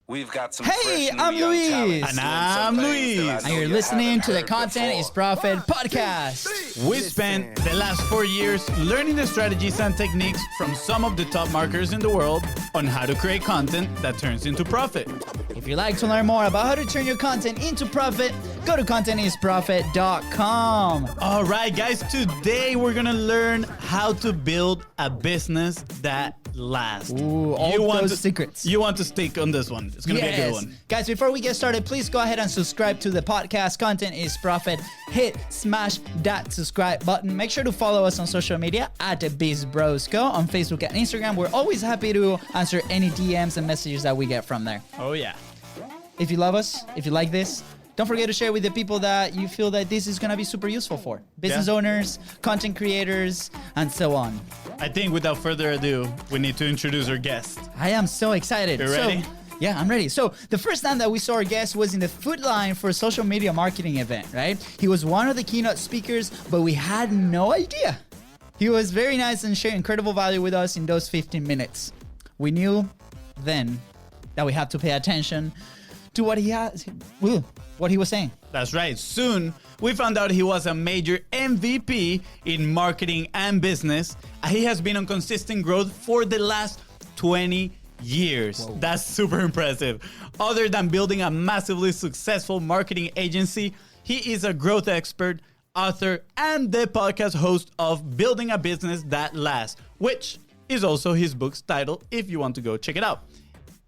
We've got some Hey, fresh I'm new young Luis. talents And doing I'm some things Luis. that I And know you're you listening haven't to the heard Content before. is Profit podcast. We spent the last 4 years learning the strategies and techniques from some of the top marketers in the world on how to create content that turns into profit. If you'd like to learn more about how to turn your content into profit, go to contentisprofit.com. All right, guys, today we're going to learn how to build a business that lasts. Ooh, all those secrets. You want to stick on this one. It's going to be a good one. Guys, before we get started, please go ahead and subscribe to the podcast. Content is Profit. Smash that subscribe button. Make sure to follow us on social media at BizBrosCo on Facebook and Instagram. We're always happy to answer any DMs and messages that we get from there. Oh, yeah. If you love us, if you like this, don't forget to share with the people that you feel that this is going to be super useful for. Business owners, content creators, and so on. I think without further ado, we need to introduce our guest. I am so excited. You ready? Yeah, I'm ready. So the first time that we saw our guest was in the Food Line for a social media marketing event, right? He was one of the keynote speakers, but we had no idea. He was very nice and shared incredible value with us in those 15 minutes. We knew then that we had to pay attention to what he was saying. That's right. Soon, we found out he was a major MVP in marketing and business. He has been on consistent growth for the last 20 years. Whoa. That's super impressive. Other than building a massively successful marketing agency, he is a growth expert, author, and the podcast host of Building a Business That Lasts, which is also his book's title if you want to go check it out,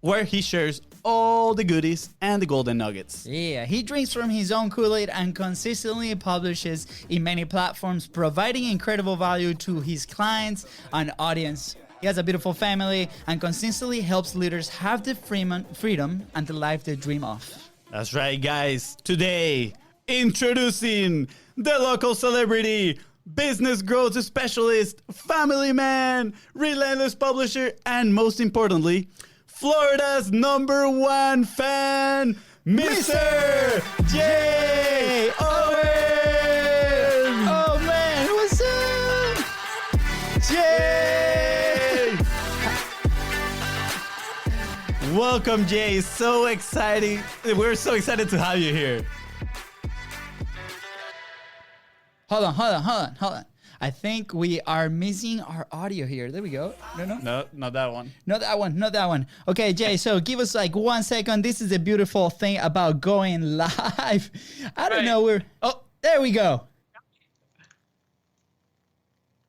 where he shares all the goodies and the golden nuggets. Yeah, he drinks from his own Koolaid and consistently publishes in many platforms, providing incredible value to his clients and audience. He has a beautiful family and consistently helps leaders have the freedom and the life they dream of. That's right, guys. Today, introducing the local celebrity, business growth specialist, family man, relentless publisher, and most importantly, Florida's #1 fan, Mr. J. Owen! Oh man, what's up? Jay! Welcome, Jay. So exciting. We're so excited to have you here. Hold on. I think we are missing our audio here. There we go. No, not that one. Not that one. Okay, Jay, so give us like 1 second. This is the beautiful thing about going live. I don't know. Oh, there we go.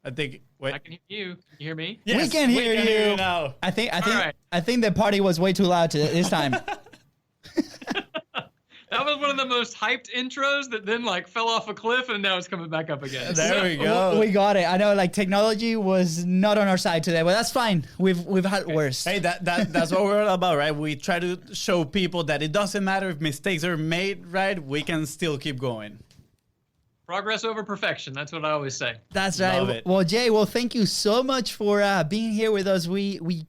I think, wait. I can hear you. Can you hear me? Yes, we can hear you now. I think right. the party was way too loud this time. That was one of the most hyped intros that then like fell off a cliff and now it's coming back up again. There we go. We got it. I know like technology was not on our side today, but that's fine. We've had worse. Hey, that's what we're all about, right? We try to show people that it doesn't matter if mistakes are made, right? We can still keep going. Progress over perfection. That's what I always say. That's right. Love it. Well, Jay, thank you so much for being here with us. We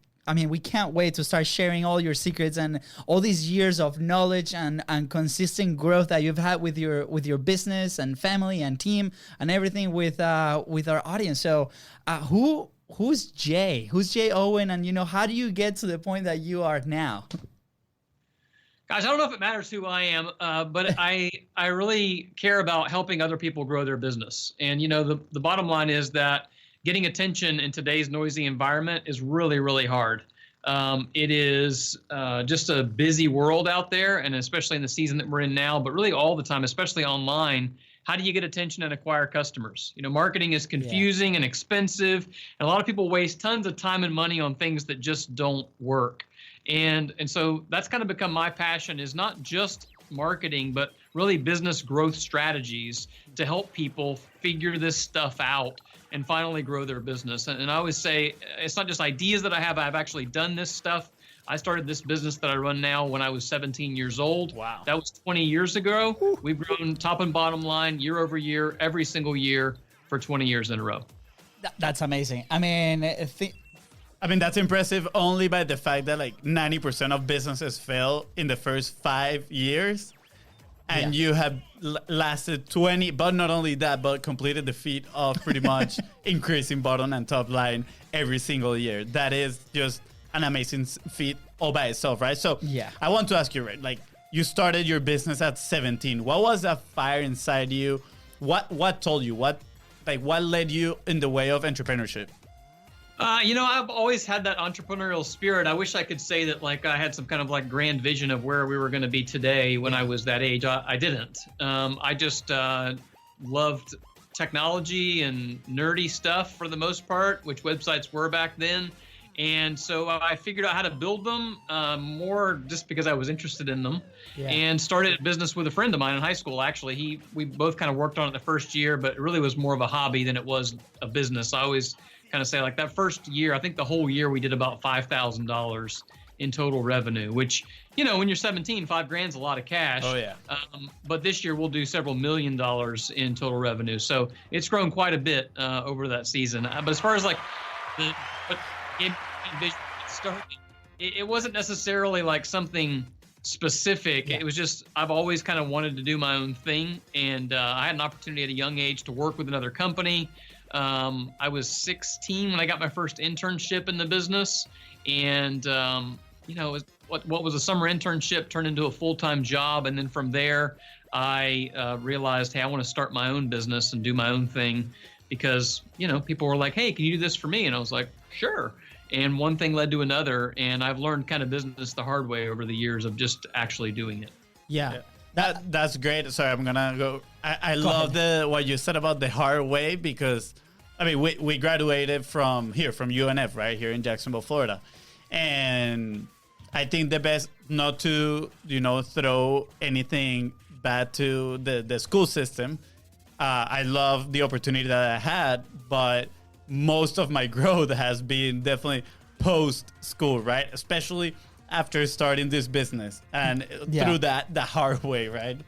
can't wait to start sharing all your secrets and all these years of knowledge and consistent growth that you've had with your business and family and team and everything with our audience. So, who's Jay? Who's Jay Owen? And how do you get to the point that you are now? Guys, I don't know if it matters who I am, but I really care about helping other people grow their business. And the bottom line is that getting attention in today's noisy environment is really, really hard. It is just a busy world out there, and especially in the season that we're in now, but really all the time, especially online. How do you get attention and acquire customers? Marketing is confusing and expensive, and a lot of people waste tons of time and money on things that just don't work. And so that's kind of become my passion, is not just marketing, but really business growth strategies to help people figure this stuff out and finally grow their business. And I always say it's not just ideas that I have. I've actually done this stuff. I started this business that I run now when I was 17 years old. Wow. That was 20 years ago. Woo. We've grown top and bottom line year over year, every single year for 20 years in a row. That's amazing. I mean, that's impressive only by the fact that like 90% of businesses fail in the first 5 years. And you have lasted 20, but not only that, but completed the feat of pretty much increasing bottom and top line every single year. That is just an amazing feat all by itself, right? So Yeah. I want to ask you, right? Like, you started your business at 17. What was that fire inside you? What told you? What led you in the way of entrepreneurship? I've always had that entrepreneurial spirit. I wish I could say that like I had some kind of like grand vision of where we were going to be today when I was that age. I didn't. I just loved technology and nerdy stuff for the most part, which websites were back then. And so I figured out how to build them more just because I was interested in them, and started a business with a friend of mine in high school. Actually, we both kind of worked on it the first year, but it really was more of a hobby than it was a business. I always kind of say like that first year, I think the whole year we did about $5,000 in total revenue, which, when you're 17, $5,000's a lot of cash. Oh yeah. But this year we'll do several $1 million in total revenue. So it's grown quite a bit over that season. But as far as like it wasn't necessarily like something specific. It was just, I've always kind of wanted to do my own thing. And I had an opportunity at a young age to work with another company. I was 16 when I got my first internship in the business. And, what was a summer internship turned into a full-time job. And then from there, I realized, hey, I want to start my own business and do my own thing because, people were like, hey, can you do this for me? And I was like, sure. And one thing led to another. And I've learned kind of business the hard way over the years of just actually doing it. Yeah. That's great. Sorry, I'm gonna go. I love what you said about the hard way because, I mean, we graduated from UNF, right here in Jacksonville, Florida, and I think the best not to throw anything bad to the school system. I love the opportunity that I had, but most of my growth has been definitely post school, right? Especially after starting this business and through the hard way, right?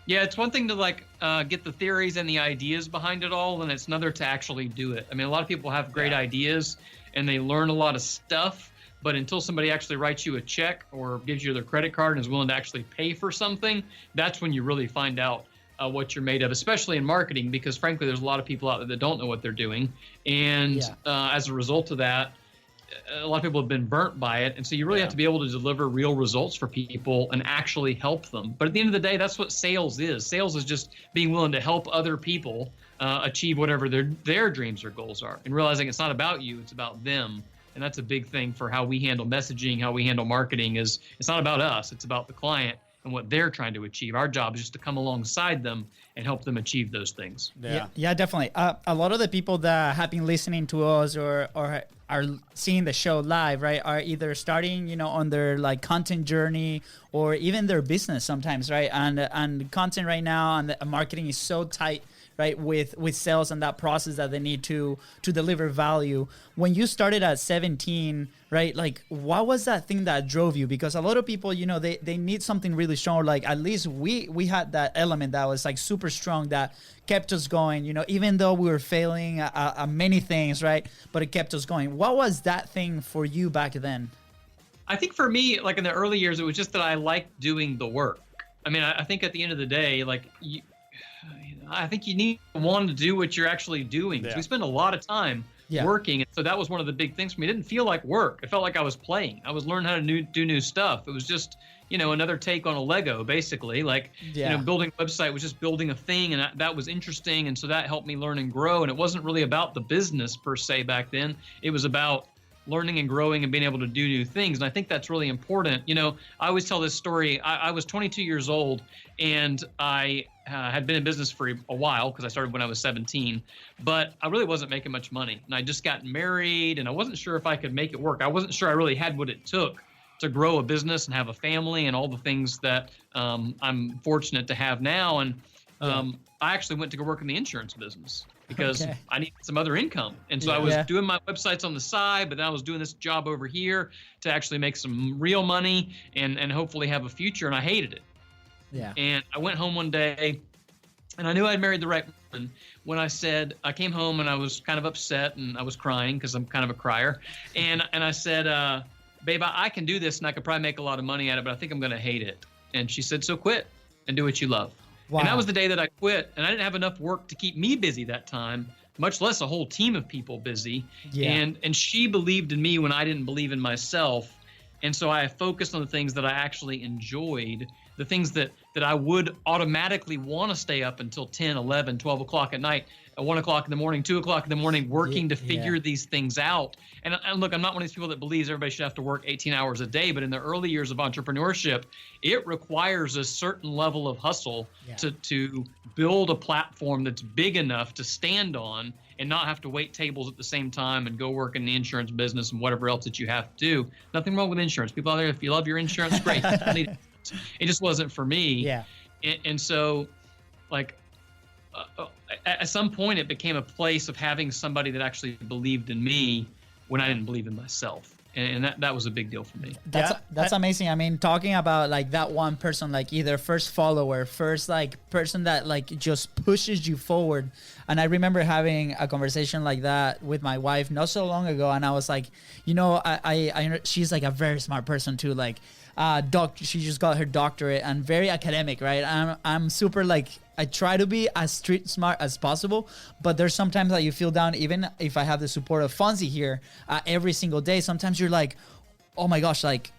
Yeah, it's one thing to like get the theories and the ideas behind it all, and it's another to actually do it. I mean, a lot of people have great ideas and they learn a lot of stuff, but until somebody actually writes you a check or gives you their credit card and is willing to actually pay for something, that's when you really find out what you're made of, especially in marketing, because frankly, there's a lot of people out there that don't know what they're doing. And as a result of that, a lot of people have been burnt by it. And so you really have to be able to deliver real results for people and actually help them. But at the end of the day, that's what sales is. Sales is just being willing to help other people achieve whatever their dreams or goals are, and realizing it's not about you, it's about them. And that's a big thing for how we handle messaging, how we handle marketing is it's not about us, it's about the client and what they're trying to achieve. Our job is just to come alongside them and help them achieve those things. Yeah, definitely. A lot of the people that have been listening to us or are seeing the show live, right, are either starting, on their like content journey or even their business sometimes, right? And content right now and the marketing is so tight, right, with sales and that process that they need to deliver value. When you started at 17, right, like what was that thing that drove you? Because a lot of people, they need something really strong. Like at least we had that element that was like super strong that kept us going, even though we were failing at many things, right? But it kept us going. What was that thing for you back then? I think for me, like in the early years, it was just that I liked doing the work. I mean, I think at the end of the day, like I think you need to want to do what you're actually doing. We spend a lot of time working. And so that was one of the big things for me. It didn't feel like work. It felt like I was playing. I was learning how to do new stuff. It was just, another take on a Lego, basically. Like, building a website was just building a thing, and that was interesting. And so that helped me learn and grow. And it wasn't really about the business per se back then. It was about learning and growing and being able to do new things. And I think that's really important. I always tell this story. I was 22 years old, and I had been in business for a while because I started when I was 17, but I really wasn't making much money. And I just got married, and I wasn't sure if I could make it work. I wasn't sure I really had what it took to grow a business and have a family and all the things that I'm fortunate to have now. And I actually went to go work in the insurance business because I needed some other income. And so I was doing my websites on the side, but then I was doing this job over here to actually make some real money and hopefully have a future. And I hated it. Yeah. And I went home one day and I knew I'd married the right woman when I came home and I was kind of upset and I was crying because I'm kind of a crier. And I said, babe, I can do this and I could probably make a lot of money at it, but I think I'm going to hate it. And she said, so quit and do what you love. Wow. And that was the day that I quit, and I didn't have enough work to keep me busy that time, much less a whole team of people busy. Yeah. And she believed in me when I didn't believe in myself. And so I focused on the things that I actually enjoyed, the things that I would automatically want to stay up until 10, 11, 12 o'clock at night, at 1 o'clock in the morning, 2 o'clock in the morning, working to figure these things out. And look, I'm not one of these people that believes everybody should have to work 18 hours a day, but in the early years of entrepreneurship, it requires a certain level of hustle to build a platform that's big enough to stand on and not have to wait tables at the same time and go work in the insurance business and whatever else that you have to do. Nothing wrong with insurance. People out there, if you love your insurance, great. It just wasn't for me. Yeah. And so, like, at some point, it became a place of having somebody that actually believed in me when I didn't believe in myself. And that was a big deal for me. That's amazing. I mean, talking about like that one person, like either first follower, first like person that like just pushes you forward. And I remember having a conversation like that with my wife not so long ago. And I was like, you know, I she's like a very smart person too. Like, she just got her doctorate and very academic, right? I'm super like, I try to be as street smart as possible, but there's sometimes that you feel down, even if I have the support of Fonzie here every single day. Sometimes you're like, oh my gosh, like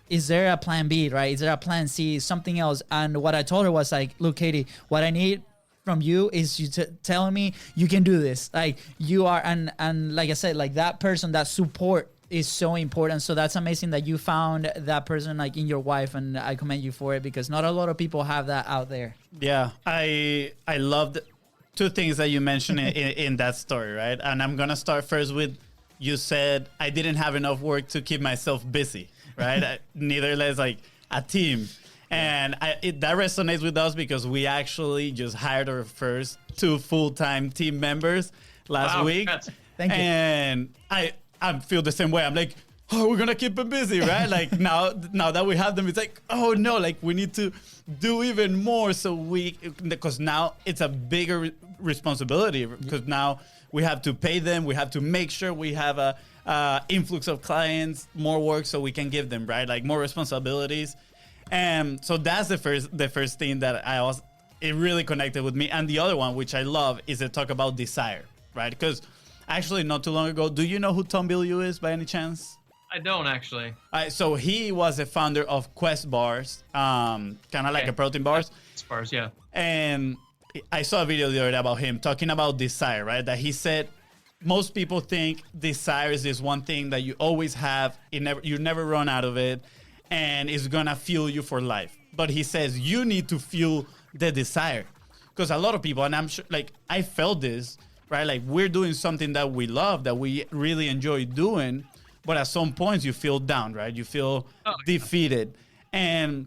is there a plan B, right? Is there a plan C, something else? And what I told her was like, look, Katie, what I need from you is you telling me you can do this. Like you are, and like I said, like that person, that support is so important. So that's amazing that you found that person like in your wife, and I commend you for it, because not a lot of people have that out there. Yeah, I loved two things that you mentioned in that story, right? And I'm gonna start first with, you said I didn't have enough work to keep myself busy, right? Neither less like a team. And that resonates with us because we actually just hired our first 2 full-time team members last week. Thank you. And I feel the same way. I'm like, oh, we're gonna keep them busy, right? Like now that we have them, it's like, oh no, like we need to do even more. So because now it's a bigger responsibility, because now we have to pay them. We have to make sure we have a influx of clients, more work, so we can give them, right? Like more responsibilities. And so that's the first thing that it really connected with me. And the other one, which I love, is to talk about desire, right? Because actually, not too long ago, do you know who Tom Bilyeu is by any chance? I don't actually. So he was a founder of Quest bars, kind of like a protein bars. Quest bars, yeah. And I saw a video the other day about him talking about desire, right? That he said most people think desire is this one thing that you always have, you never run out of it, and it's gonna fuel you for life. But he says you need to fuel the desire, because a lot of people, and I'm sure, like I felt this, right? Like we're doing something that we love, that we really enjoy doing, but at some points you feel down, right? You feel defeated. And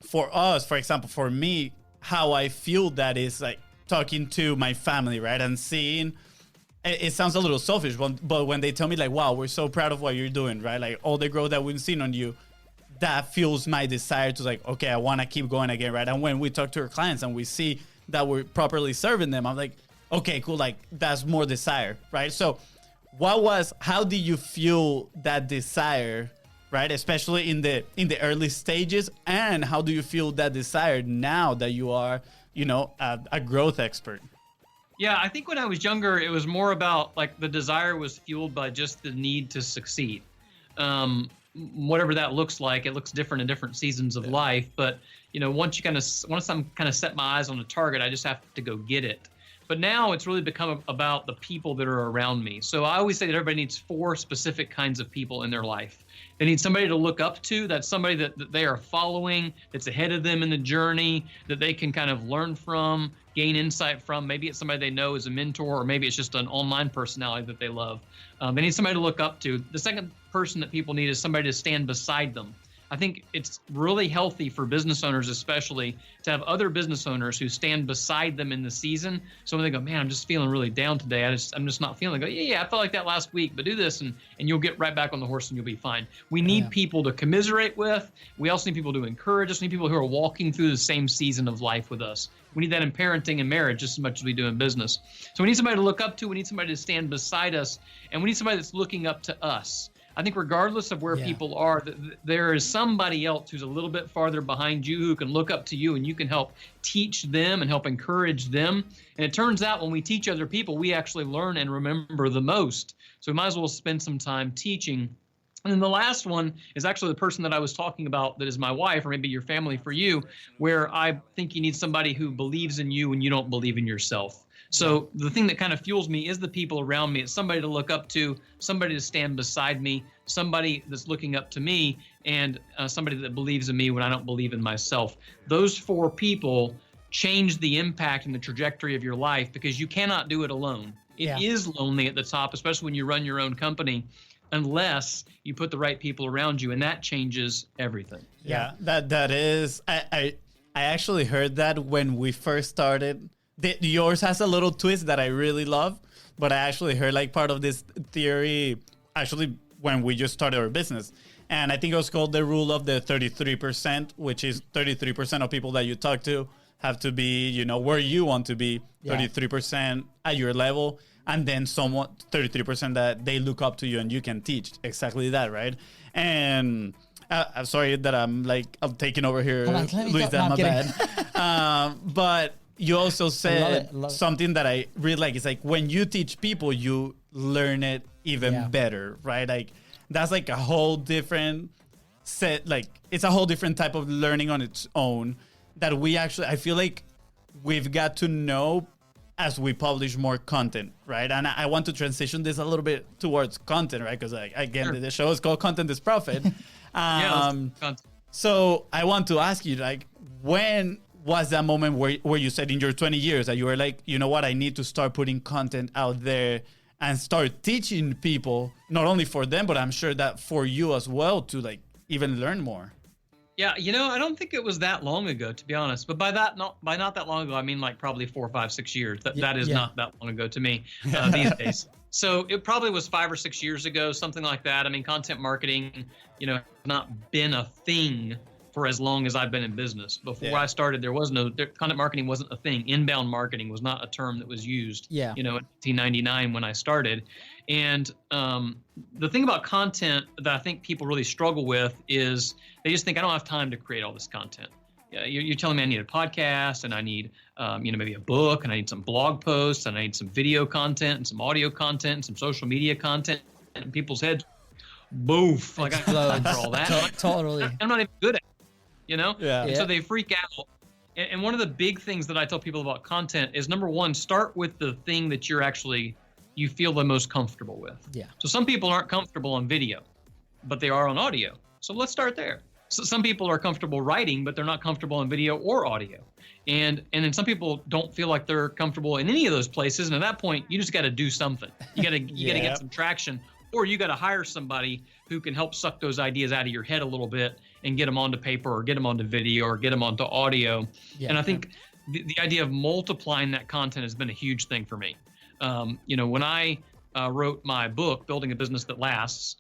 for us, for example, for me, how I feel that is like talking to my family, right? And seeing, it sounds a little selfish, but when they tell me like, wow, we're so proud of what you're doing, right? Like all the growth that we've seen on you, that fuels my desire to like, okay, I want to keep going again, right? And when we talk to our clients and we see that we're properly serving them, I'm like, okay, cool. Like that's more desire, right? So how do you fuel that desire, right? Especially in the early stages, and how do you feel that desire now that you are, a growth expert? Yeah, I think when I was younger, it was more about like the desire was fueled by just the need to succeed. Whatever that looks like, it looks different in different seasons of life. But once I'm kind of set my eyes on a target, I just have to go get it. But now it's really become about the people that are around me. So I always say that everybody needs 4 specific kinds of people in their life. They need somebody to look up to. That's somebody that they are following, that's ahead of them in the journey, that they can kind of learn from, gain insight from. Maybe it's somebody they know as a mentor, or maybe it's just an online personality that they love. They need somebody to look up to. The second person that people need is somebody to stand beside them. I think it's really healthy for business owners, especially, to have other business owners who stand beside them in the season. So when they go, man, I'm just feeling really down today, I'm just not feeling. Go, yeah, I felt like that last week, but do this, and you'll get right back on the horse and you'll be fine. We need people to commiserate with. We also need people to encourage us. We need people who are walking through the same season of life with us. We need that in parenting and marriage just as much as we do in business. So we need somebody to look up to. We need somebody to stand beside us, and we need somebody that's looking up to us. I think regardless of where people are, there is somebody else who's a little bit farther behind you who can look up to you, and you can help teach them and help encourage them. And it turns out when we teach other people, we actually learn and remember the most. So we might as well spend some time teaching And then the last one is actually the person that I was talking about that is my wife, or maybe your family for you, where I think you need somebody who believes in you when you don't believe in yourself. So the thing that kind of fuels me is the people around me. It's somebody to look up to, somebody to stand beside me, somebody that's looking up to me, and somebody that believes in me when I don't believe in myself. Those four people change the impact and the trajectory of your life, because you cannot do it alone. It is lonely at the top, especially when you run your own company, unless you put the right people around you, and that changes everything. Yeah, that is. I actually heard that when we first started. Yours has a little twist that I really love, but I actually heard like part of this theory actually when we just started our business. And I think it was called the rule of the 33%, which is 33% of people that you talk to have to be, you know, where you want to be, 33% at your level, and then someone 33% that they look up to you and you can teach. Exactly that, right? And I'm sorry that I'm taking over here, Luis, my bad. But you also said love it. Something that I really like. It's like when you teach people, you learn it even better, right? Like that's like a whole different set. Like it's a whole different type of learning on its own that we actually, I feel like we've got to know as we publish more content, right? And I want to transition this a little bit towards content, right? Because like, again, the show is called Content is Profit. So I want to ask you, like, when was that moment where you said in your 20 years that you were like, you know what, I need to start putting content out there and start teaching people, not only for them, but I'm sure that for you as well, to like even learn more? Yeah, you know, I don't think it was that long ago, to be honest. But by not that long ago, I mean like probably 4, 5, 6 years. That is not that long ago to me these days. So it probably was 5 or 6 years ago, something like that. I mean, content marketing, you know, has not been a thing for as long as I've been in business. Before I started, content marketing wasn't a thing. Inbound marketing was not a term that was used, you know, in 1999 when I started. And the thing about content that I think people really struggle with is they just think, I don't have time to create all this content. You're telling me I need a podcast, and I need, you know, maybe a book, and I need some blog posts, and I need some video content, and some audio content, and some social media content, and people's heads, boof, like I have time for all that. Totally. I'm not even good at it. You know? And so they freak out. And one of the big things that I tell people about content is, number one, start with the thing that you feel the most comfortable with. Yeah. So some people aren't comfortable on video, but they are on audio. So let's start there. So some people are comfortable writing, but they're not comfortable on video or audio. And then some people don't feel like they're comfortable in any of those places. And at that point, you just got to do something. You got to get some traction, or you got to hire somebody who can help suck those ideas out of your head a little bit and get them onto paper, or get them onto video, or get them onto audio. And I think the idea of multiplying that content has been a huge thing for me. You know, when I wrote my book, Building a Business That Lasts,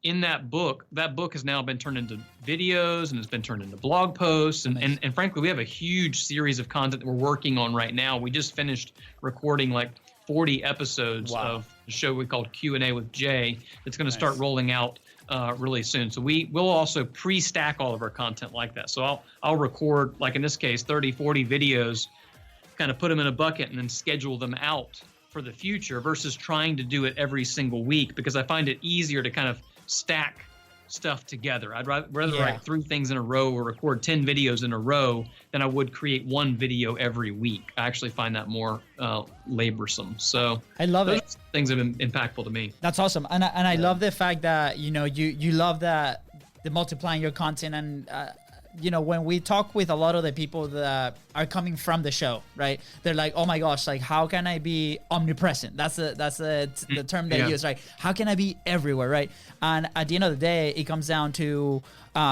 in that book has now been turned into videos, and it's been turned into blog posts. And frankly, we have a huge series of content that we're working on right now. We just finished recording like 40 episodes of the show we called Q&A with Jay. It's going to start rolling out really soon. So we'll also pre-stack all of our content like that. So I'll record, like in this case, 30, 40 videos, kind of put them in a bucket and then schedule them out for the future versus trying to do it every single week, because I find it easier to kind of stack stuff together. I'd rather write 3 things in a row or record 10 videos in a row than I would create 1 video every week. I actually find that more laborsome. So I love it. Things have been impactful to me. That's awesome. And I love the fact that, you know, you love that the multiplying your content. And you know, when we talk with a lot of the people that are coming from the show, right? They're like, oh my gosh, like how can I be omnipresent? That's the term they use, right? How can I be everywhere, right? And at the end of the day, it comes down to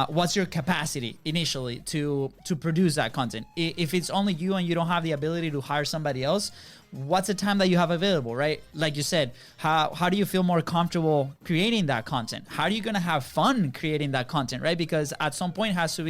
what's your capacity initially to produce that content. If it's only you and you don't have the ability to hire somebody else, what's the time that you have available, right? Like you said, how do you feel more comfortable creating that content? How are you gonna have fun creating that content, right? Because at some point it has to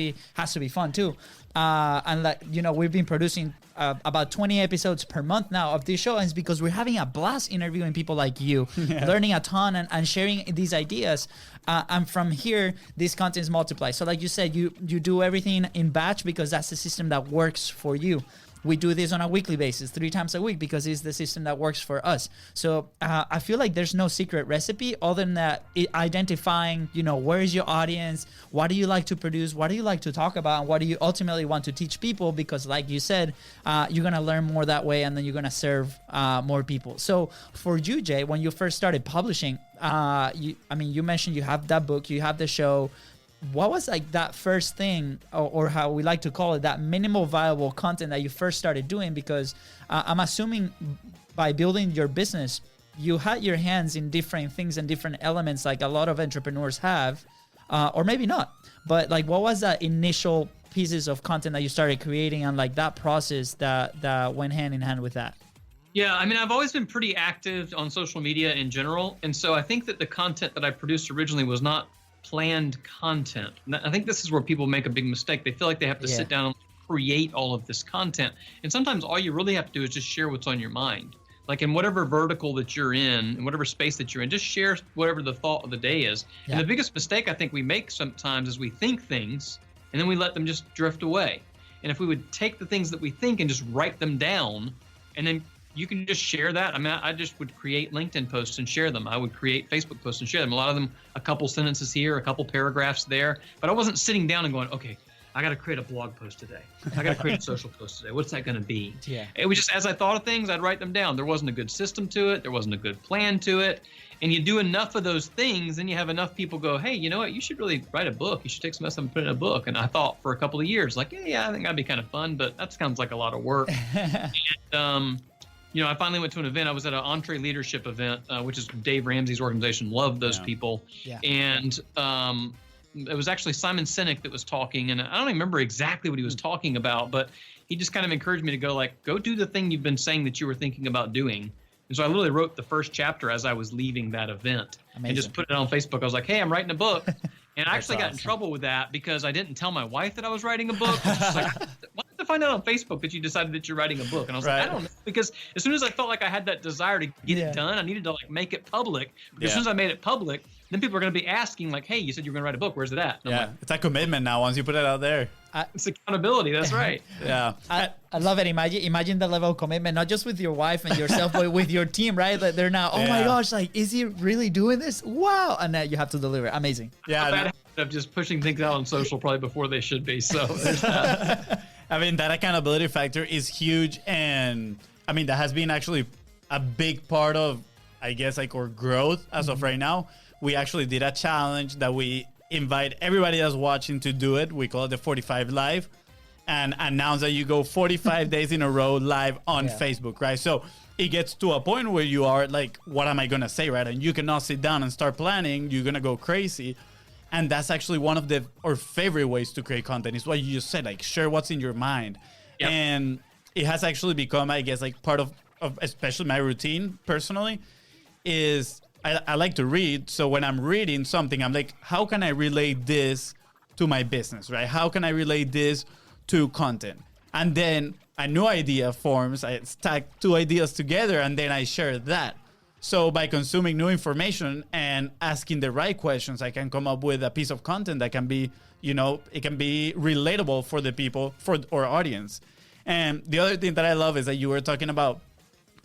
be fun too. And like, you know, we've been producing about 20 episodes per month now of this show, and it's because we're having a blast interviewing people like you, learning a ton and sharing these ideas. And from here, this content is multiplied. So like you said, you do everything in batch because that's the system that works for you. we do this on a weekly basis, 3 times a week, because it's the system that works for us. So I feel like there's no secret recipe other than that identifying, where is your audience, what do you like to produce, what do you like to talk about, and what do you ultimately want to teach people, because like you said, you're going to learn more that way, and then you're going to serve more people. So for you, Jay, when you first started publishing, you mentioned you have that book, you have the show. What was like that first thing, or how we like to call it, that minimal viable content that you first started doing? Because I'm assuming by building your business, you had your hands in different things and different elements like a lot of entrepreneurs have, or maybe not. But like, what was that initial pieces of content that you started creating, and like that process that went hand in hand with that? Yeah, I've always been pretty active on social media in general. And so I think that the content that I produced originally was not planned content. And I think this is where people make a big mistake. They feel like they have to sit down and create all of this content. And sometimes all you really have to do is just share what's on your mind. Like in whatever vertical that you're in whatever space that you're in, just share whatever the thought of the day is. Yeah. And the biggest mistake I think we make sometimes is we think things and then we let them just drift away. And if we would take the things that we think and just write them down, and then you can just share that. I just would create LinkedIn posts and share them. I would create Facebook posts and share them. A lot of them, a couple sentences here, a couple paragraphs there. But I wasn't sitting down and going, okay, I got to create a blog post today. I got to create a social post today. What's that going to be? Yeah. It was just as I thought of things, I'd write them down. There wasn't a good system to it. There wasn't a good plan to it. And you do enough of those things, and you have enough people go, hey, you know what? You should really write a book. You should take some of this and put it in a book. And I thought for a couple of years, like, yeah, I think that'd be kind of fun, but that sounds like a lot of work. And, I finally went to an event. I was at an EntreLeadership event, which is Dave Ramsey's organization. Love those people. Yeah. And it was actually Simon Sinek that was talking, and I don't even remember exactly what he was talking about, but he just kind of encouraged me to go do the thing you've been saying that you were thinking about doing. And so I literally wrote the first chapter as I was leaving that event. Amazing. And just put it on Facebook. I was like, hey, I'm writing a book. And I actually got in trouble with that because I didn't tell my wife that I was writing a book. She's like, why did I find out on Facebook that you decided that you're writing a book? And I was like, I don't know. Because as soon as I felt like I had that desire to get it done, I needed to make it public. Because as soon as I made it public, then people are going to be asking like, hey, you said you were going to write a book. Where's it at? And I'm like, it's a commitment now once you put it out there. It's accountability. That's right. Yeah. I love it. Imagine the level of commitment, not just with your wife and yourself, but with your team, right? Like they're now, oh my gosh, like, is he really doing this? Wow. And then you have to deliver. Amazing. Yeah. Of just pushing things out on social probably before they should be. So there's that. That accountability factor is huge. And that has been actually a big part of, I guess, like our growth as of right now. We actually did a challenge that we invite everybody that's watching to do it. We call it the 45 Live, and announce that you go 45 days in a row live on Facebook, right? So it gets to a point where you are like, what am I going to say, right? And you cannot sit down and start planning. You're going to go crazy. And that's actually one of our favorite ways to create content is what you just said, like share what's in your mind. Yep. And it has actually become, I guess, like part of especially my routine personally is I like to read. So when I'm reading something, I'm like, how can I relate this to my business, right? How can I relate this to content? And then a new idea forms. I stack 2 ideas together and then I share that. So by consuming new information and asking the right questions, I can come up with a piece of content that can be, it can be relatable for the people, for our audience. And the other thing that I love is that you were talking about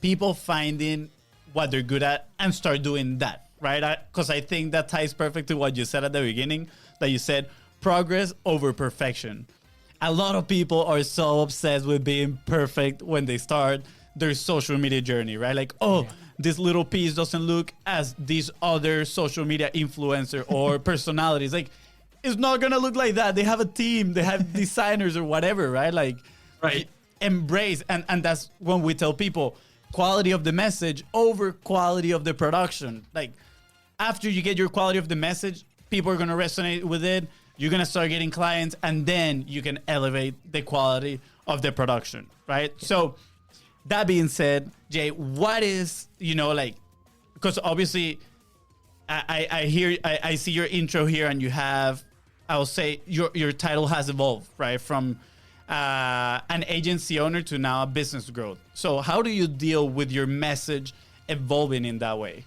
people finding what they're good at and start doing that, right? Because I think that ties perfect to what you said at the beginning, that you said progress over perfection. A lot of people are so obsessed with being perfect when they start their social media journey, right? Like, this little piece doesn't look as this other social media influencer or personalities. Like, it's not going to look like that. They have a team, they have designers or whatever, right? Like, embrace. And that's when we tell people, quality of the message over quality of the production. Like after you get your quality of the message, people are going to resonate with it. You're going to start getting clients, and then you can elevate the quality of the production, right? Yeah. So that being said, Jay, what is, because obviously I see your intro here, and you have, I'll say your title has evolved, right? From an agency owner to now a business growth. So how do you deal with your message evolving in that way?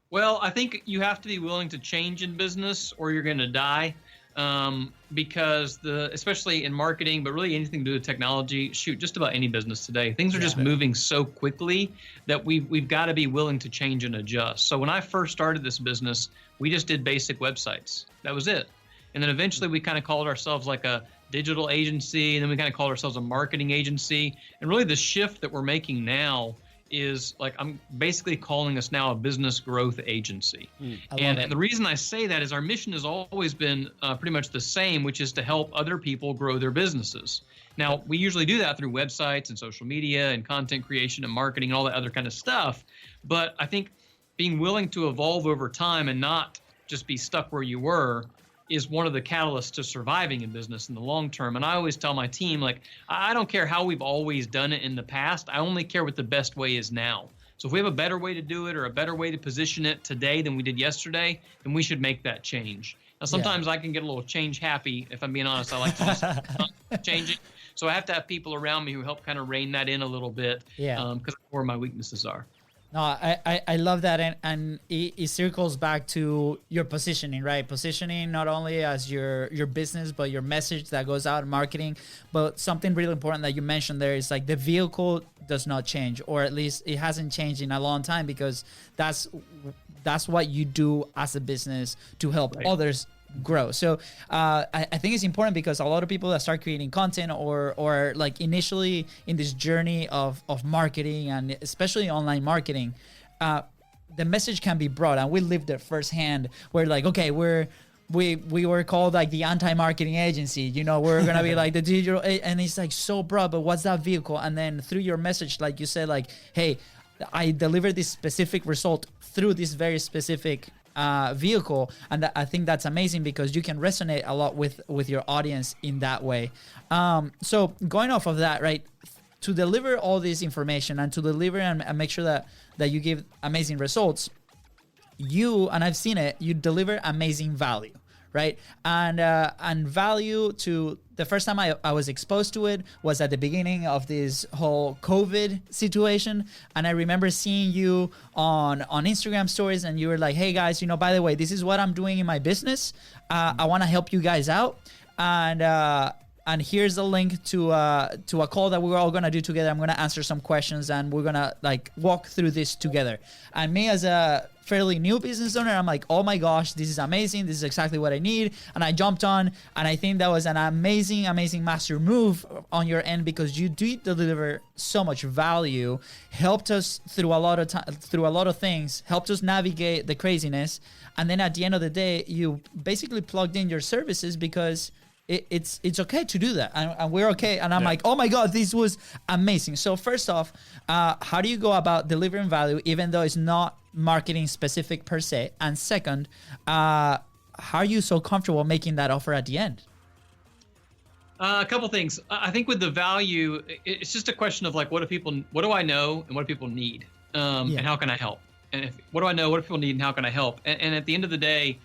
Well, I think you have to be willing to change in business or you're going to die. because especially in marketing, but really anything to do with technology, shoot, just about any business today, things are just moving so quickly that we've got to be willing to change and adjust. So when I first started this business, we just did basic websites. That was it. And then eventually we kind of called ourselves like a digital agency, and then we kind of called ourselves a marketing agency. And really the shift that we're making now is like, I'm basically calling us now a business growth agency. And the reason I say that is our mission has always been pretty much the same, which is to help other people grow their businesses. Now, we usually do that through websites and social media and content creation and marketing and all that other kind of stuff. But I think being willing to evolve over time and not just be stuck where you were is one of the catalysts to surviving in business in the long term. And I always tell my team, like, I don't care how we've always done it in the past. I only care what the best way is now. So if we have a better way to do it or a better way to position it today than we did yesterday, then we should make that change. Now, sometimes I can get a little change happy. If I'm being honest, I like to changing. So I have to have people around me who help kind of rein that in a little bit, because that's where my weaknesses are. No, I love that, and it circles back to your positioning, right? Positioning not only as your business, but your message that goes out in marketing. But something really important that you mentioned there is like the vehicle does not change, or at least it hasn't changed in a long time, because that's what you do as a business to help others grow. So I think it's important, because a lot of people that start creating content or like initially in this journey of marketing, and especially online marketing, the message can be broad, and we lived it firsthand. We're like, okay, we were called like the anti-marketing agency, you know, we're gonna be like the digital, and it's like so broad, but what's that vehicle? And then through your message, like you said, like, hey, I delivered this specific result through this very specific vehicle, and I think that's amazing, because you can resonate a lot with your audience in that way. So going off of that, right, to deliver all this information and to deliver and make sure that you give amazing results, and I've seen it, you deliver amazing value, right? And value to the first time I was exposed to it was at the beginning of this whole COVID situation. And I remember seeing you on Instagram stories, and you were like, hey guys, you know, by the way, this is what I'm doing in my business. I want to help you guys out. And here's the link to a call that we're all going to do together. I'm going to answer some questions, and we're going to like walk through this together. And me, as a fairly new business owner, I'm like, oh my gosh, this is amazing. This is exactly what I need. And I jumped on, and I think that was an amazing master move on your end, because you did deliver so much value, helped us through a lot of things, helped us navigate the craziness. And then at the end of the day, you basically plugged in your services, because it's okay to do that, and we're okay. And I'm like, oh my god, this was amazing. So first off, how do you go about delivering value even though it's not marketing specific per se? And second, how are you so comfortable making that offer at the end? A couple things. I think with the value, it's just a question of like, what do I know and what do people need, and how can I help? And what do I know, what do people need, and how can I help? And at the end of the day,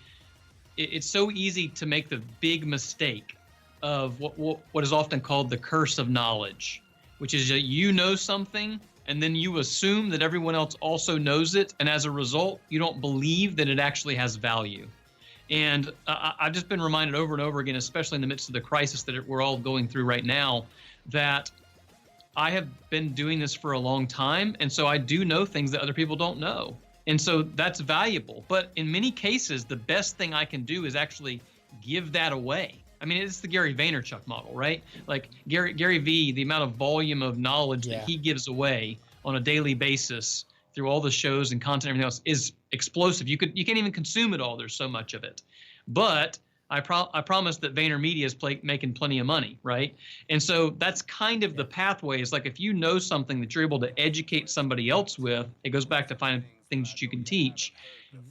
it's so easy to make the big mistake of what is often called the curse of knowledge, which is that you know something and then you assume that everyone else also knows it, and as a result, you don't believe that it actually has value. And I've just been reminded over and over again, especially in the midst of the crisis that we're all going through right now, that I have been doing this for a long time, and so I do know things that other people don't know. And so that's valuable. But in many cases, the best thing I can do is actually give that away. I mean, it's the Gary Vaynerchuk model, right? Like Gary V, the amount of volume of knowledge that he gives away on a daily basis through all the shows and content and everything else is explosive. You can't even consume it all. There's so much of it. But I promise that VaynerMedia is making plenty of money, right? And so that's kind of the pathway. Is like, if you know something that you're able to educate somebody else with, it goes back to finding things that you can teach.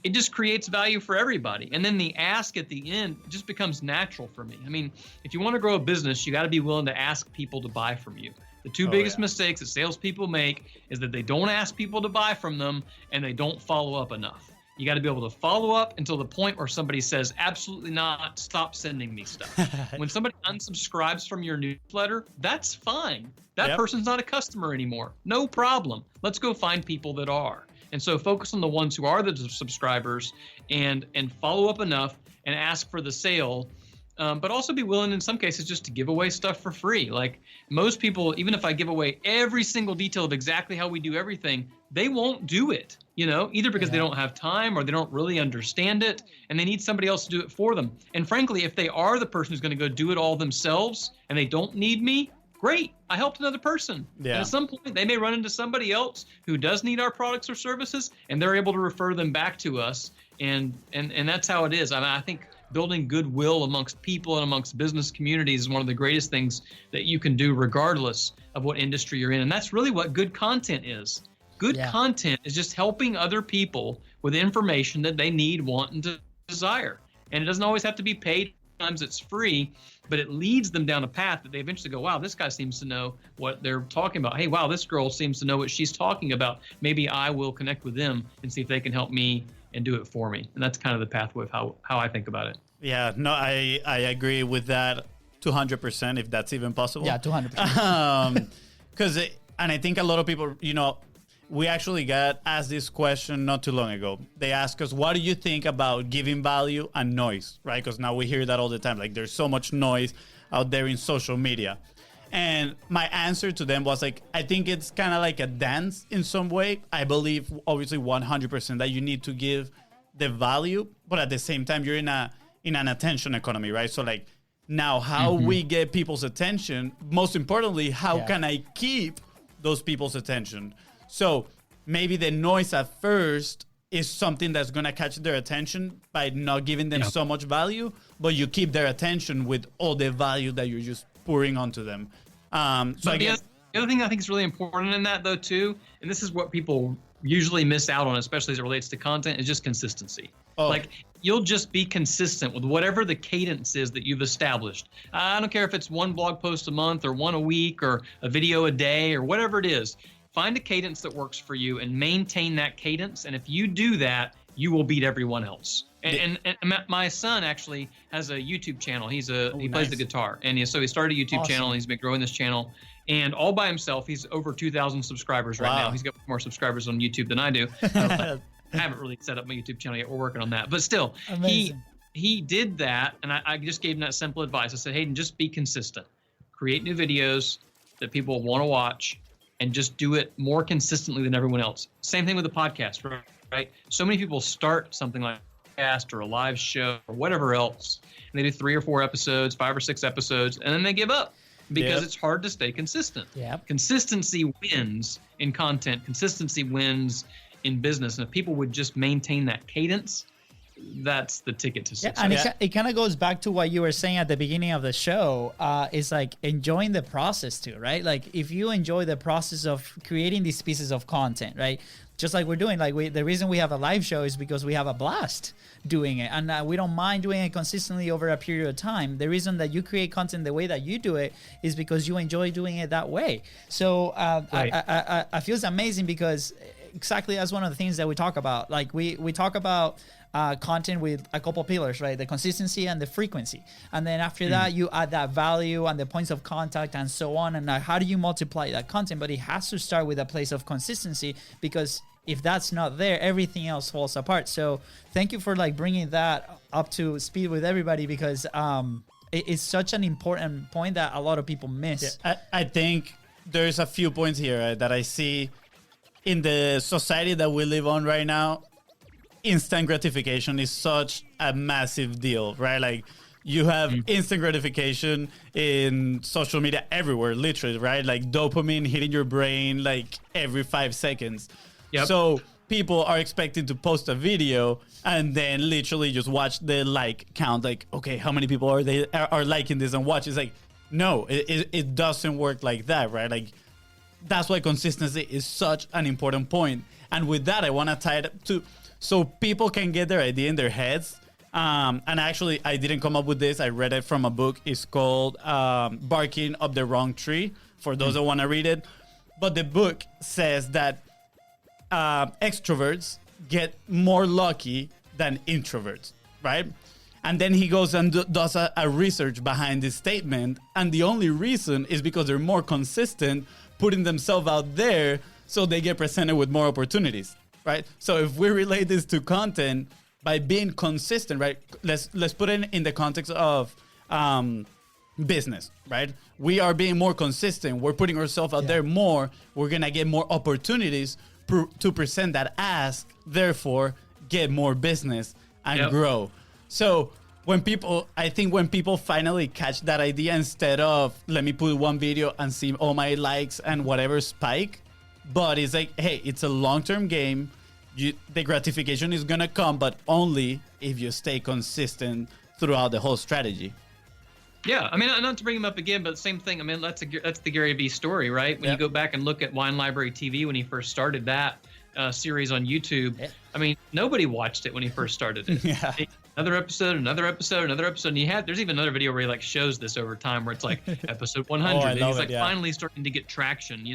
It just creates value for everybody. And then the ask at the end just becomes natural for me. I mean, if you want to grow a business, you got to be willing to ask people to buy from you. The two biggest mistakes that salespeople make is that they don't ask people to buy from them, and they don't follow up enough. You got to be able to follow up until the point where somebody says, absolutely not, stop sending me stuff. When somebody unsubscribes from your newsletter, that's fine. That person's not a customer anymore. No problem. Let's go find people that are. And so focus on the ones who are the subscribers, and follow up enough and ask for the sale but also be willing in some cases just to give away stuff for free. Like most people, even if I give away every single detail of exactly how we do everything, they won't do it, either because they don't have time or they don't really understand it and they need somebody else to do it for them. And frankly, if they are the person who's going to go do it all themselves and they don't need me, great, I helped another person. Yeah. And at some point, they may run into somebody else who does need our products or services, and they're able to refer them back to us. And that's how it is. I think building goodwill amongst people and amongst business communities is one of the greatest things that you can do regardless of what industry you're in. And that's really what good content is. Good content is just helping other people with information that they need, want, and desire. And it doesn't always have to be paid. Sometimes it's free, but it leads them down a path that they eventually go, wow, this guy seems to know what they're talking about. Hey, wow, this girl seems to know what she's talking about. Maybe I will connect with them and see if they can help me and do it for me. And that's kind of the pathway of how I think about it. Yeah, no, I agree with that 200%, if that's even possible. Yeah, 200%. And I think a lot of people, we actually got asked this question not too long ago. They asked us, what do you think about giving value and noise, right? Because now we hear that all the time. Like there's so much noise out there in social media. And my answer to them was like, I think it's kind of like a dance in some way. I believe obviously 100% that you need to give the value, but at the same time, you're in an attention economy, right? So like now how we get people's attention, most importantly, how can I keep those people's attention? So maybe the noise at first is something that's going to catch their attention by not giving them so much value, but you keep their attention with all the value that you're just pouring onto them. The other thing I think is really important in that though too, and this is what people usually miss out on, especially as it relates to content, is just consistency. Like you'll just be consistent with whatever the cadence is that you've established. I don't care if it's one blog post a month or one a week or a video a day or whatever it is. Find a cadence that works for you and maintain that cadence. And if you do that, you will beat everyone else. And my son actually has a YouTube channel. He plays the guitar. And so he started a YouTube channel and he's been growing this channel. And all by himself, he's over 2,000 subscribers right now. He's got more subscribers on YouTube than I do. I haven't really set up my YouTube channel yet. We're working on that. But still, he did that. And I just gave him that simple advice. I said, Hayden, just be consistent. Create new videos that people want to watch. And just do it more consistently than everyone else. Same thing with the podcast, right? So many people start something like a podcast or a live show or whatever else, and they do 3 or 4 episodes, 5 or 6 episodes, and then they give up because it's hard to stay consistent. Consistency wins in content. Consistency wins in business. And if people would just maintain that cadence, that's the ticket to success. And it kind of goes back to what you were saying at the beginning of the show. Is like enjoying the process too, right? Like if you enjoy the process of creating these pieces of content, right? Just like we're doing, the reason we have a live show is because we have a blast doing it, and we don't mind doing it consistently over a period of time. The reason that you create content the way that you do it is because you enjoy doing it that way. So I feel it's amazing because exactly that's one of the things that we talk about. Like we talk about content with a couple pillars, right? The consistency and the frequency. And then after that, you add that value and the points of contact and so on. And how do you multiply that content? But it has to start with a place of consistency, because if that's not there, everything else falls apart. So thank you for bringing that up to speed with everybody, because it is such an important point that a lot of people miss. Yeah, I think there's a few points here that I see in the society that we live on right now. Instant gratification is such a massive deal, right? Like you have instant gratification in social media everywhere, literally, right? Like dopamine hitting your brain like every 5 seconds. So people are expecting to post a video and then literally just watch the like count. Like, okay, how many people are liking this and watch? It's like, no, it doesn't work like that, right? Like that's why consistency is such an important point. And with that, I want to tie it to so people can get their idea in their heads. And actually, I didn't come up with this. I read it from a book. It's called Barking Up the Wrong Tree, for those that want to read it. But the book says that extroverts get more lucky than introverts, right? And then he goes and does a research behind this statement. And the only reason is because they're more consistent putting themselves out there, so they get presented with more opportunities. Right. So if we relate this to content by being consistent, right? Let's put it in the context of business, right? We are being more consistent. We're putting ourselves out there more. We're going to get more opportunities to present that ask, therefore get more business and grow. So I think when people finally catch that idea, instead of let me put one video and see all my likes and whatever spike, but it's like, hey, it's a long-term game. The gratification is going to come, but only if you stay consistent throughout the whole strategy. Yeah, I mean, not to bring him up again, but same thing. I mean, that's the Gary Vee story, right? When you go back and look at Wine Library TV when he first started that series on YouTube, I mean, nobody watched it when he first started it. Another episode, and there's even another video where he like shows this over time, where it's like episode 100, and he's like finally starting to get traction,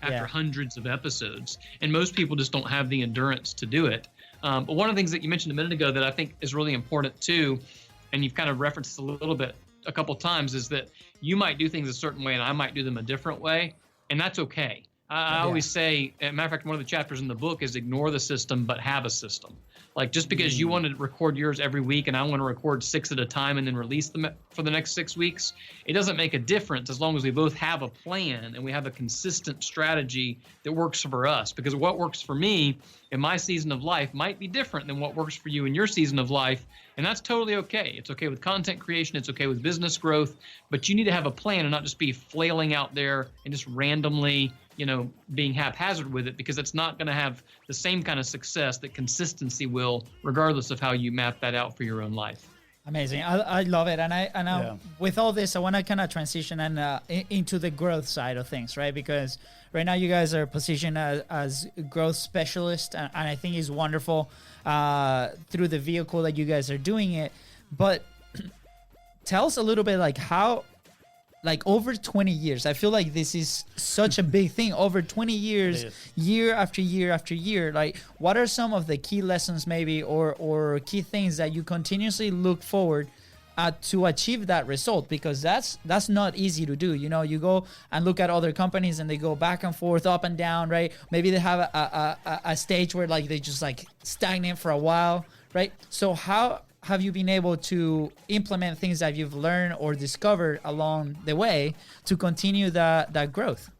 after hundreds of episodes. And most people just don't have the endurance to do it. But one of the things that you mentioned a minute ago that I think is really important too, and you've kind of referenced a little bit a couple times, is that you might do things a certain way and I might do them a different way, and that's okay. I always say, as a matter of fact, one of the chapters in the book is ignore the system but have a system. Like, just because you want to record yours every week and I want to record 6 at a time and then release them for the next 6 weeks, it doesn't make a difference as long as we both have a plan and we have a consistent strategy that works for us. Because what works for me in my season of life might be different than what works for you in your season of life. And that's totally okay. It's okay with content creation. It's okay with business growth. But you need to have a plan and not just be flailing out there and just randomly, being haphazard with it, because it's not going to have the same kind of success that consistency will, regardless of how you map that out for your own life. Amazing. I love it. And with all this, I want to kind of transition into the growth side of things, right? Because right now you guys are positioned as growth specialists, and I think it's wonderful through the vehicle that you guys are doing it. But tell us a little bit like how, like over 20 years, I feel like this is such a big thing. Over 20 years, year after year after year, like what are some of the key lessons maybe or key things that you continuously look forward to achieve that result? Because that's not easy to do. You go and look at other companies and they go back and forth, up and down, right? Maybe they have a stage where like they just like stagnate for a while, right? So how have you been able to implement things that you've learned or discovered along the way to continue that growth?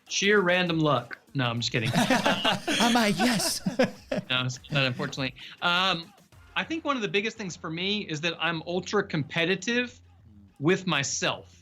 Sheer random luck. No, I'm just kidding. I'm like, yes. No, it's not, unfortunately. I think one of the biggest things for me is that I'm ultra competitive with myself.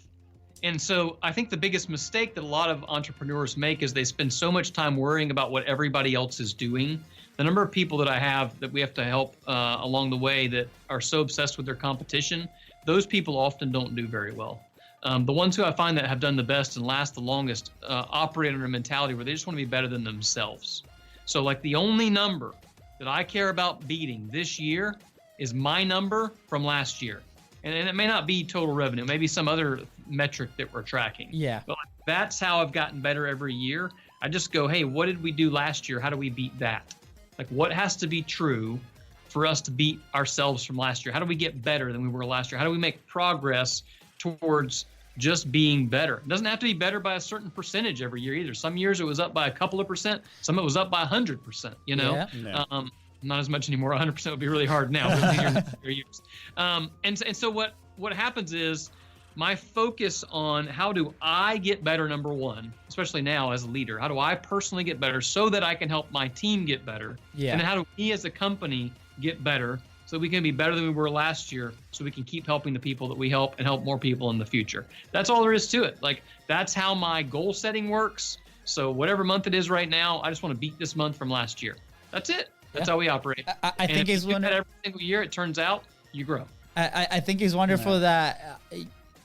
And so I think the biggest mistake that a lot of entrepreneurs make is they spend so much time worrying about what everybody else is doing. The number of people that I have that we have to help along the way that are so obsessed with their competition, those people often don't do very well. The ones who I find that have done the best and last the longest operate under a mentality where they just want to be better than themselves. So like the only number that I care about beating this year is my number from last year. And it may not be total revenue, maybe some other metric that we're tracking. Yeah. But that's how I've gotten better every year. I just go, hey, what did we do last year? How do we beat that? Like, what has to be true for us to beat ourselves from last year? How do we get better than we were last year? How do we make progress towards just being better? It doesn't have to be better by a certain percentage every year either. Some years it was up by a couple of percent. Some it was up by 100%, not as much anymore. 100% would be really hard now. Years. And so what happens is my focus on how do I get better, number one, especially now as a leader, how do I personally get better so that I can help my team get better? Yeah. And how do we as a company get better so we can be better than we were last year so we can keep helping the people that we help and help more people in the future? That's all there is to it. Like, that's how my goal setting works. So whatever month it is right now, I just want to beat this month from last year. That's it. That's how we operate. I think it's one every single year. It turns out you grow. I think it's wonderful that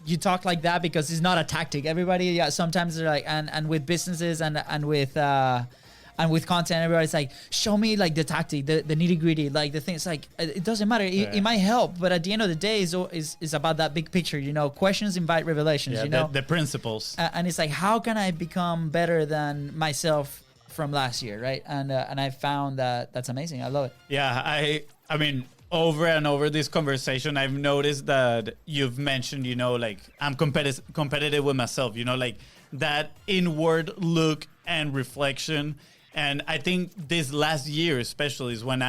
you talk like that, because it's not a tactic. Everybody, sometimes they're like, and with businesses and with content, everybody's like, show me like the tactic, the nitty gritty, like the things. Like, it doesn't matter. It might help, but at the end of the day, is about that big picture. Questions invite revelations. The principles. And it's like, how can I become better than myself from last year, right? And I found that's amazing. I love it. Yeah, I mean, over and over this conversation, I've noticed that you've mentioned, like, I'm competitive with myself, like that inward look and reflection. And I think this last year especially is when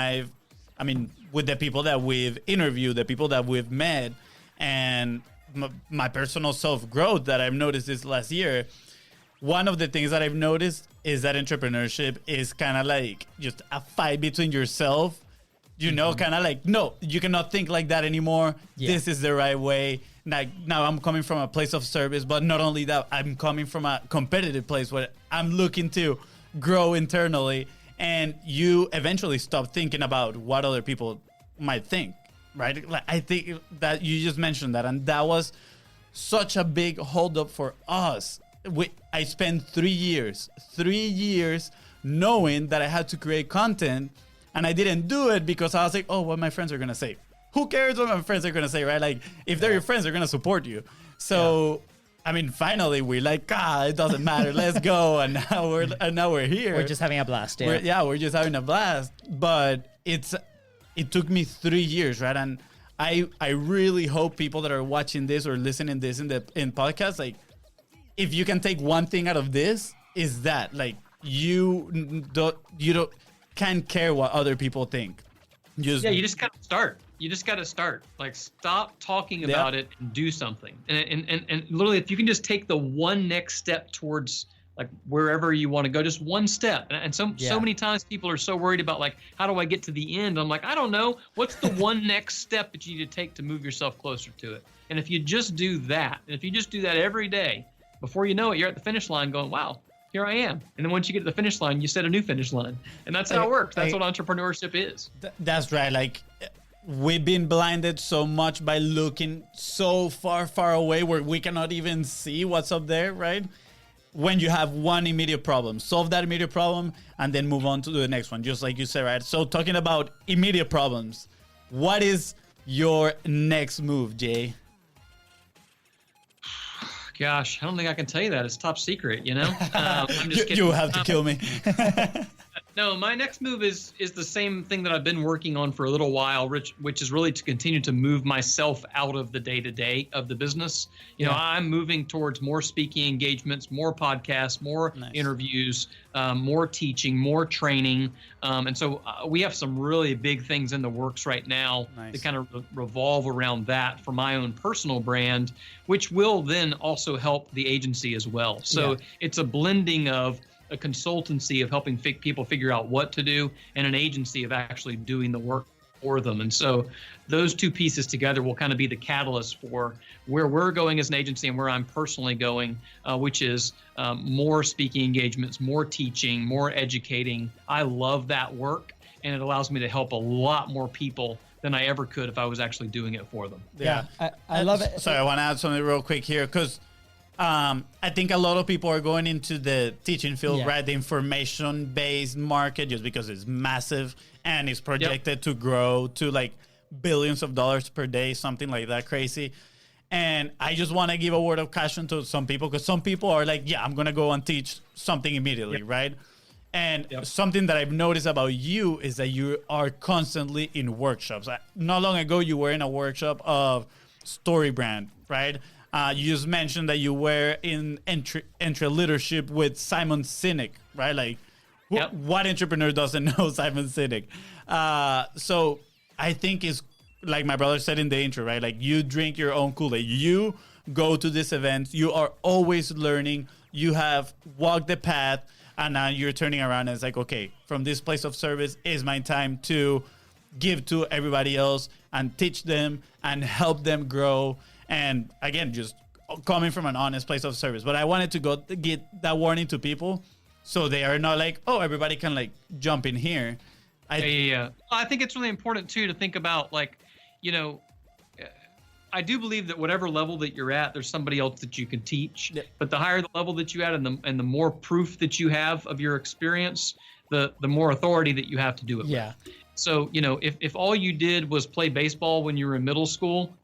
with the people that we've interviewed, the people that we've met, and my personal self-growth that I've noticed this last year, one of the things that I've noticed is that entrepreneurship is kind of like just a fight between yourself. You know, kind of like, no, you cannot think like that anymore. Yeah. This is the right way. Like, now I'm coming from a place of service, but not only that, I'm coming from a competitive place where I'm looking to grow internally. And you eventually stop thinking about what other people might think, right? Like, I think that you just mentioned that, and that was such a big holdup for us. I spent 3 years knowing that I had to create content. And I didn't do it because I was like, oh, what my friends are going to say. Who cares what my friends are going to say, right? Like, if they're your friends, they're going to support you. So, I mean, finally, we're like, it doesn't matter. Let's go. And now we're here. We're just having a blast, We're just having a blast. But it took me 3 years, right? And I really hope people that are watching this or listening this in podcasts, like, if you can take one thing out of this, is that, like, you don't can't care what other people think. You just gotta start. You just gotta start. Like, stop talking about it and do something. And literally, if you can just take the one next step towards like wherever you want to go, just one step. And so many times people are so worried about like, how do I get to the end? I'm like, I don't know. What's the one next step that you need to take to move yourself closer to it? And if you just do that, and if you just do that every day, before you know it, you're at the finish line going, wow, here I am. And then once you get to the finish line, you set a new finish line. And that's how it works. That's what entrepreneurship is. That's right. Like, we've been blinded so much by looking so far away where we cannot even see what's up there, right? When you have one immediate problem, solve that immediate problem and then move on to the next one, just like you said, right? So talking about immediate problems, what is your next move, Jay? Gosh, I don't think I can tell you that. It's top secret, you know? I'm just kidding. You have to kill me. No, my next move is the same thing that I've been working on for a little while, which is really to continue to move myself out of the day-to-day of the business. You know, I'm moving towards more speaking engagements, more podcasts, more interviews, more teaching, more training. And so we have some really big things in the works right now that kind of revolve around that for my own personal brand, which will then also help the agency as well. So it's a blending of a consultancy of helping people figure out what to do and an agency of actually doing the work for them. And so those two pieces together will kind of be the catalyst for where we're going as an agency and where I'm personally going, which is more speaking engagements, more teaching, more educating. I love that work, and it allows me to help a lot more people than I ever could if I was actually doing it for them. Yeah, I love it. Sorry, I want to add something real quick here because I think a lot of people are going into the teaching field, right? The information-based market, just because it's massive and it's projected to grow to like billions of dollars per day, something like that crazy. And I just want to give a word of caution to some people, because some people are like, yeah, I'm going to go and teach something immediately, right? And something that I've noticed about you is that you are constantly in workshops. Not long ago, you were in a workshop of story brand, right? You just mentioned that you were in entry leadership with Simon Sinek, right? Like, what entrepreneur doesn't know Simon Sinek? So I think it's like my brother said in the intro, right? Like, you drink your own Koolaid. You go to these events. You are always learning. You have walked the path, and now you're turning around and it's like, okay, from this place of service is my time to give to everybody else and teach them and help them grow. And again, just coming from an honest place of service. But I wanted to get that warning to people so they are not like, oh, everybody can like jump in here. I think it's really important too to think about, like, you know, I do believe that whatever level that you're at, there's somebody else that you can teach. Yeah. But the higher the level that you're at and the more proof that you have of your experience, the more authority that you have to do it with. So, you know, if all you did was play baseball when you were in middle school,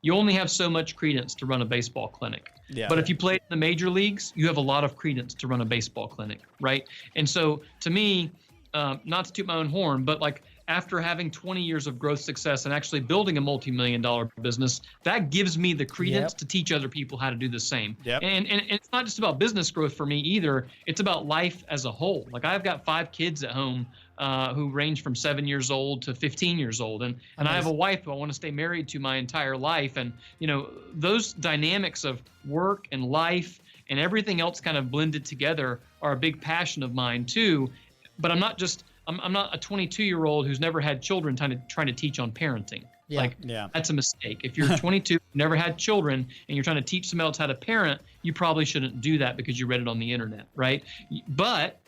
you only have so much credence to run a baseball clinic. But if you played in the major leagues, you have a lot of credence to run a baseball clinic, right? And so to me, not to toot my own horn, but like after having 20 years of growth success and actually building a multi-million-dollar business, that gives me the credence to teach other people how to do the same. And it's not just about business growth for me either. It's about life as a whole. Like, I've got 5 kids at home who range from 7 years old to 15 years old. And I have a wife who I want to stay married to my entire life. And, those dynamics of work and life and everything else kind of blended together are a big passion of mine too. But I'm not a 22-year-old who's never had children trying to teach on parenting. That's a mistake. If you're 22, never had children, and you're trying to teach someone else how to parent, you probably shouldn't do that because you read it on the internet, right? But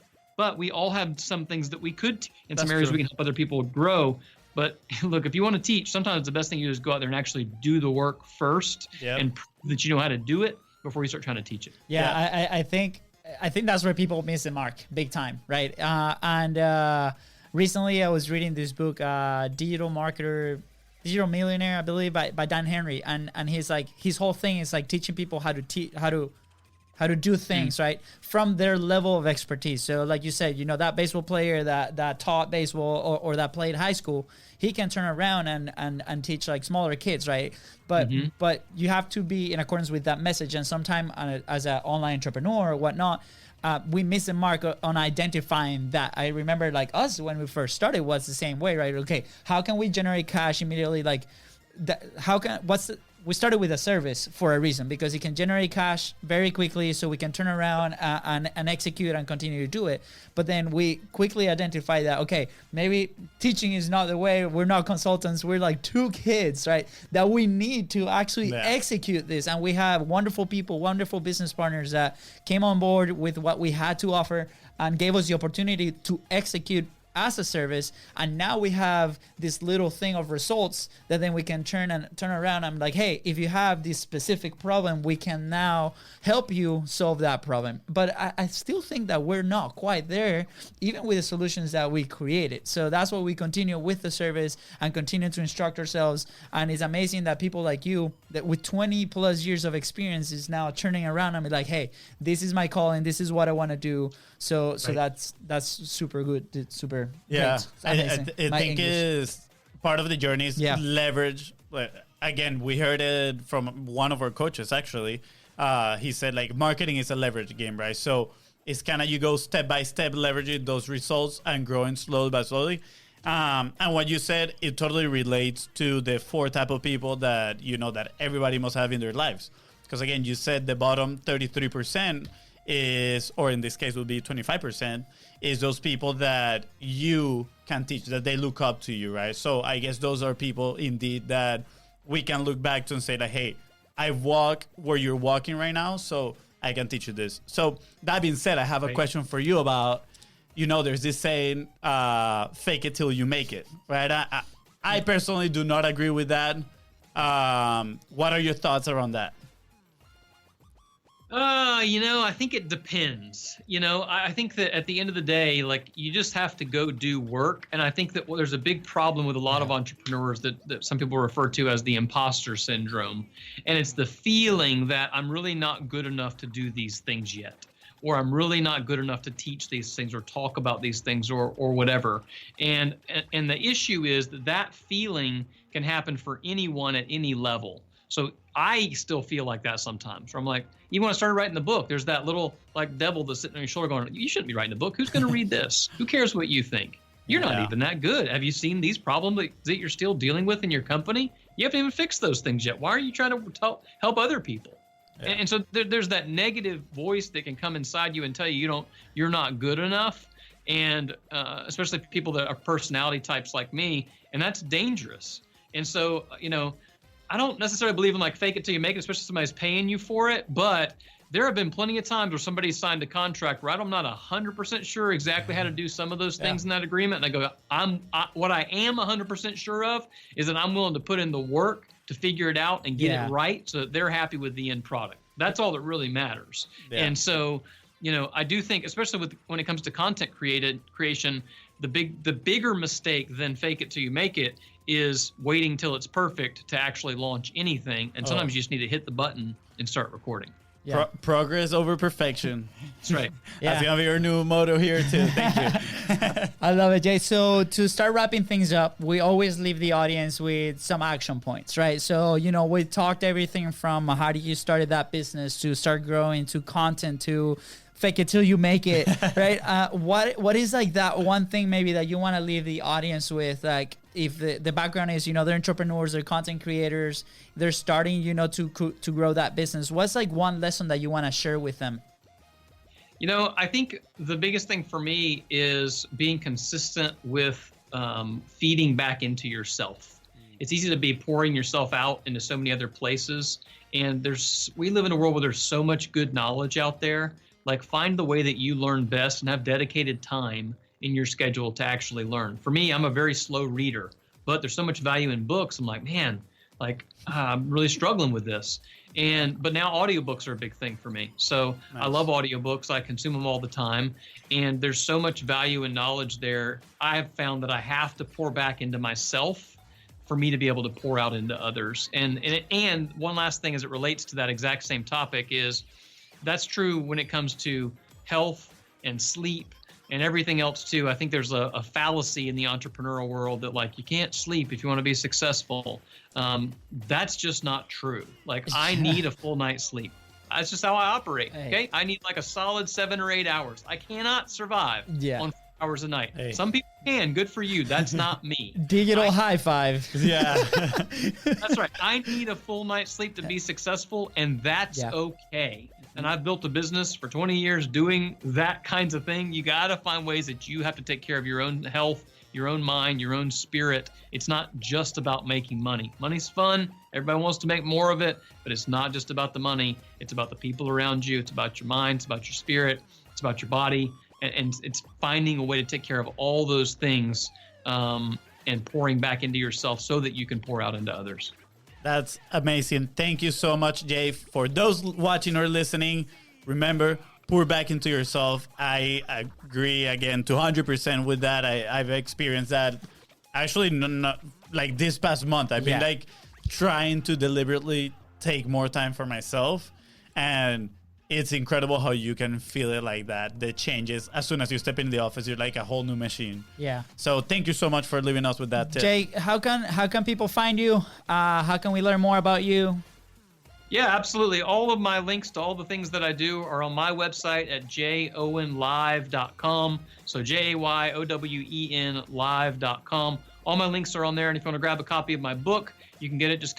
we all have some things that we could, in some areas we can help other people grow. But look, if you want to teach, sometimes the best thing you do is go out there and actually do the work first and prove that you know how to do it before you start trying to teach it. I think that's where people miss the mark big time, right? Recently I was reading this book, Digital Millionaire, I believe, by Dan Henry, and he's like, his whole thing is like teaching people how to do things right from their level of expertise. So like you said, that baseball player that taught baseball or that played high school, he can turn around and teach like smaller kids, right? But you have to be in accordance with that message. And sometimes as an online entrepreneur or whatnot, we miss the mark on identifying that. I remember like us when we first started was the same way, right? Okay, how can we generate cash immediately? Like, we started with a service for a reason, because it can generate cash very quickly, so we can turn around and execute and continue to do it. But then we quickly identify that, okay, maybe teaching is not the way. We're not consultants. We're like two kids, right? That we need to actually execute this. And we have wonderful people, wonderful business partners that came on board with what we had to offer and gave us the opportunity to execute as a service. And now we have this little thing of results that then we can turn around. I'm like, hey, if you have this specific problem, we can now help you solve that problem. But I still think that we're not quite there, even with the solutions that we created. So that's why we continue with the service and continue to instruct ourselves. And it's amazing that people like you, that with 20 plus years of experience, is now turning around and be like, hey, this is my calling, this is what I want to do. So that's super good. It's super great. I think is part of the journey is leverage. Again, we heard it from one of our coaches actually. He said like marketing is a leverage game, right? So it's kind of you go step by step leveraging those results and growing slowly by slowly. And what you said, it totally relates to the 4 type of people that that everybody must have in their lives. Because again, you said the bottom 33% is, or in this case would be 25%, is those people that you can teach, that they look up to you, right? So I guess those are people indeed that we can look back to and say like, hey, I walk where you're walking right now, so I can teach you this. So that being said, I have a question for you about, there's this saying, fake it till you make it, right? I personally do not agree with that. What are your thoughts around that? I think it depends. I think that at the end of the day, like, you just have to go do work. And I think that there's a big problem with a lot of entrepreneurs that some people refer to as the imposter syndrome. And it's the feeling that I'm really not good enough to do these things yet, or I'm really not good enough to teach these things or talk about these things or whatever. And the issue is that feeling can happen for anyone at any level. So I still feel like that sometimes. Where I'm like, even when I started writing the book, there's that little like devil that's sitting on your shoulder going, you shouldn't be writing a book. Who's going to read this? Who cares what you think? You're not even that good. Have you seen these problems that you're still dealing with in your company? You haven't even fixed those things yet. Why are you trying to help other people? Yeah. And so there's that negative voice that can come inside you and tell you you're not good enough. And especially people that are personality types like me, and that's dangerous. And so, I don't necessarily believe in like fake it till you make it, especially if somebody's paying you for it. But there have been plenty of times where somebody signed a contract where I'm not 100% sure exactly how to do some of those things in that agreement. And I go, what I am 100% sure of is that I'm willing to put in the work to figure it out and get it right so that they're happy with the end product. That's all that really matters. Yeah. And so, I do think, especially when it comes to content creation, the bigger mistake than fake it till you make it is waiting till it's perfect to actually launch anything. And sometimes you just need to hit the button and start recording. Yeah. Progress over perfection. That's right. That's going to be your new motto here too. Thank you. I love it, Jay. So to start wrapping things up, we always leave the audience with some action points, right? So, we talked everything from how do you started that business to start growing to content to fake it till you make it, right? What is like that one thing maybe that you want to leave the audience with? Like if the background is, they're entrepreneurs, they're content creators, they're starting, to grow that business. What's like one lesson that you want to share with them? I think the biggest thing for me is being consistent with feeding back into yourself. It's easy to be pouring yourself out into so many other places. And we live in a world where there's so much good knowledge out there. Like find the way that you learn best and have dedicated time in your schedule to actually learn. For me, I'm a very slow reader, but there's so much value in books. I'm like, man, I'm really struggling with this. But now audiobooks are a big thing for me. So nice. I love audiobooks. I consume them all the time. And there's so much value and knowledge there. I have found that I have to pour back into myself for me to be able to pour out into others. And one last thing as it relates to that exact same topic is that's true when it comes to health and sleep and everything else too. I think there's a fallacy in the entrepreneurial world that you can't sleep if you want to be successful. That's just not true. I need a full night's sleep. That's just how I operate. Hey. Okay. I need a solid 7 or 8 hours. I cannot survive on 4 hours a night. Hey. Some people can. Good for you. That's not me. Digital high five. Yeah. That's right. I need a full night's sleep to be successful, and that's okay. And I've built a business for 20 years doing that kinds of thing. You got to find ways that you have to take care of your own health, your own mind, your own spirit. It's not just about making money. Money's fun. Everybody wants to make more of it, but it's not just about the money. It's about the people around you. It's about your mind. It's about your spirit. It's about your body. And it's finding a way to take care of all those things and pouring back into yourself so that you can pour out into others. That's amazing. Thank you so much, Jay. For those watching or listening, remember, pour back into yourself. I agree again 200% with that. I've experienced that actually not like this past month. I've been trying to deliberately take more time for myself, and it's incredible how you can feel it like that. The changes as soon as you step into the office, you're like a whole new machine. Yeah. So thank you so much for leaving us with that tip. Jay, how can people find you? How can we learn more about you? Yeah, absolutely. All of my links to all the things that I do are on my website at jayowenlive.com. So JAYOWEN live.com. All my links are on there. And if you want to grab a copy of my book, you can get it. Just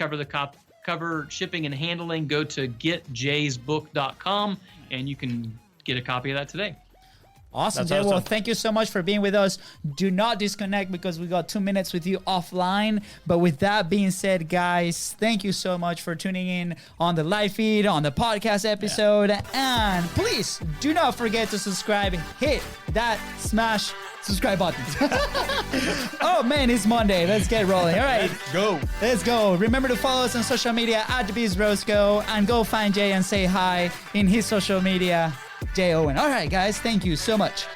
cover shipping and handling. Go to getjaysbook.com and you can get a copy of that today. Awesome, Jay. Well, thank you so much for being with us. Do not disconnect because we got 2 minutes with you offline. But with that being said, guys, thank you so much for tuning in on the live feed, on the podcast episode. And please do not forget to subscribe. Hit that smash subscribe button. Oh, man, it's Monday. Let's get rolling. All right. Let's go. Remember to follow us on social media at TheBizRoscoe and go find Jay and say hi in his social media. Jay Owen. All right, guys. Thank you so much.